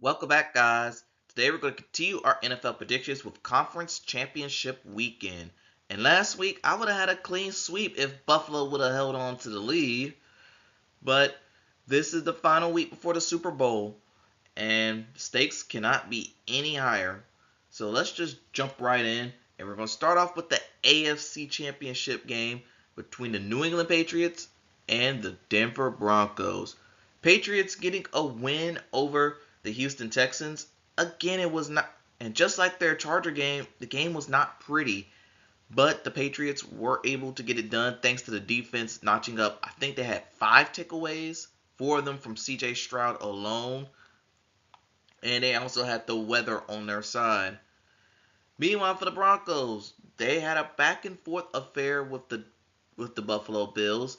Welcome back, guys. Today we're going to continue our NFL predictions with Conference Championship Weekend. And last week, I would have had a clean sweep if Buffalo would have held on to the lead. But this is the final week before the Super Bowl, and stakes cannot be any higher. So let's just jump right in. And we're going to start off with the AFC Championship game between the New England Patriots and the Denver Broncos. Patriots getting a win over the Houston Texans. Again, it was not, and just like their Charger game, the game was not pretty. But the Patriots were able to get it done thanks to the defense notching up. I think they had 5 takeaways, 4 of them from CJ Stroud alone. And they also had the weather on their side. Meanwhile, for the Broncos, they had a back and forth affair with the Buffalo Bills,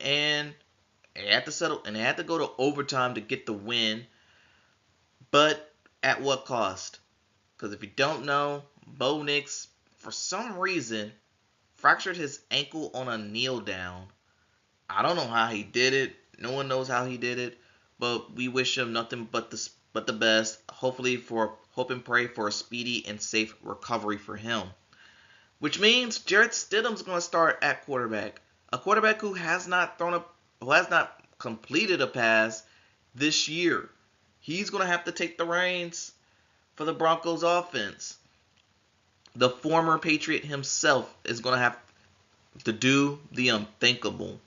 and they had to settle and they had to go to overtime to get the win. But at what cost? Because if you don't know, Bo Nix, for some reason, fractured his ankle on a kneel down. I don't know how he did it. No one knows how he did it, but we wish him nothing but the best. Hope and pray for a speedy and safe recovery for him. Which means Jarrett Stidham's going to start at quarterback. A quarterback who has not completed a pass this year. He's going to have to take the reins for the Broncos offense. The former Patriot himself is going to have to do the unthinkable.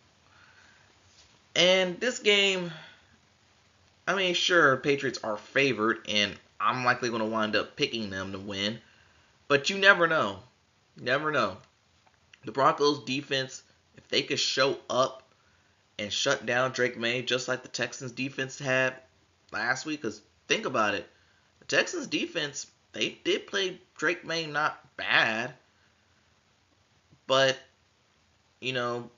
And this game, I mean, sure, Patriots are favored, and I'm likely going to wind up picking them to win. But you never know. Never know. The Broncos defense, if they could show up and shut down Drake May just like the Texans defense had last week, because think about it. The Texans defense, they did play Drake May not bad. But, the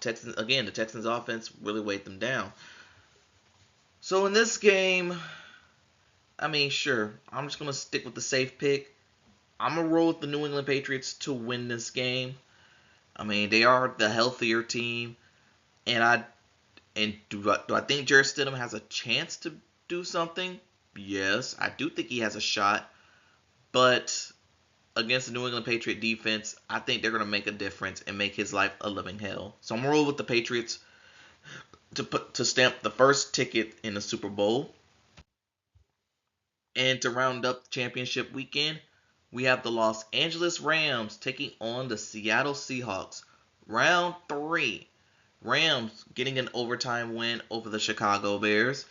Texans offense really weighed them down. So in this game, I mean, sure, I'm just going to stick with the safe pick. I'm going to roll with the New England Patriots to win this game. I mean, they are the healthier team. And do I think Jarrett Stidham has a chance to do something? Yes, I do think he has a shot. But against the New England Patriot defense, I think they're going to make a difference and make his life a living hell. So I'm going to roll with the Patriots to stamp the first ticket in the Super Bowl. And to round up the championship weekend, we have the Los Angeles Rams taking on the Seattle Seahawks. Round 3. Rams getting an overtime win over the Chicago Bears.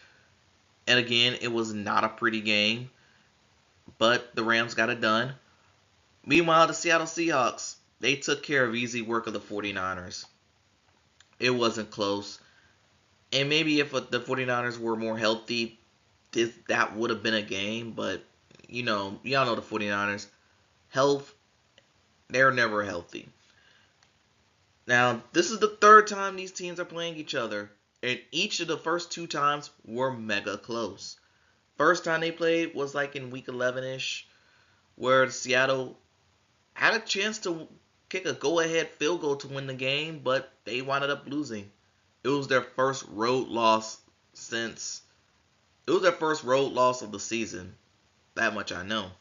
And again, it was not a pretty game, but the Rams got it done. Meanwhile, the Seattle Seahawks, they took care of easy work of the 49ers. It wasn't close. And maybe if the 49ers were more healthy, that would have been a game. But, y'all know the 49ers. Health, they're never healthy. Now, this is the third time these teams are playing each other. And each of the first 2 times were mega close. First time they played was like in week 11-ish, where Seattle had a chance to kick a go-ahead field goal to win the game, but they wound up losing. It was their first road loss of the season. That much I know.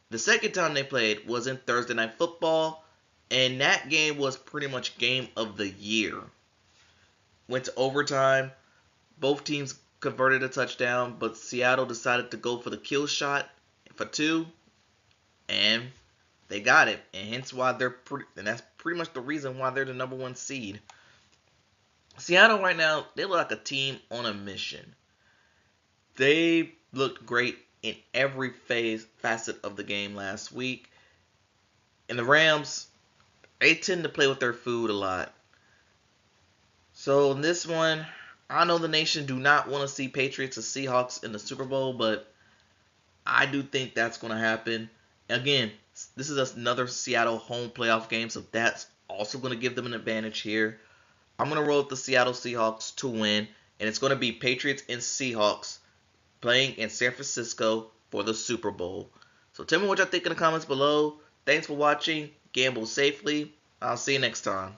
The second time they played was in Thursday Night Football, and that game was pretty much game of the year. Went to overtime. Both teams converted a touchdown, but Seattle decided to go for the kill shot for 2, and they got it. And hence why and that's pretty much the reason why they're the number 1 seed. Seattle right now, they look like a team on a mission. They looked great in every facet of the game last week. And the Rams, they tend to play with their food a lot. So in this one, I know the nation do not want to see Patriots or Seahawks in the Super Bowl, but I do think that's going to happen. Again, this is another Seattle home playoff game, so that's also going to give them an advantage here. I'm going to roll with the Seattle Seahawks to win, and it's going to be Patriots and Seahawks playing in San Francisco for the Super Bowl. So tell me what y'all think in the comments below. Thanks for watching. Gamble safely. I'll see you next time.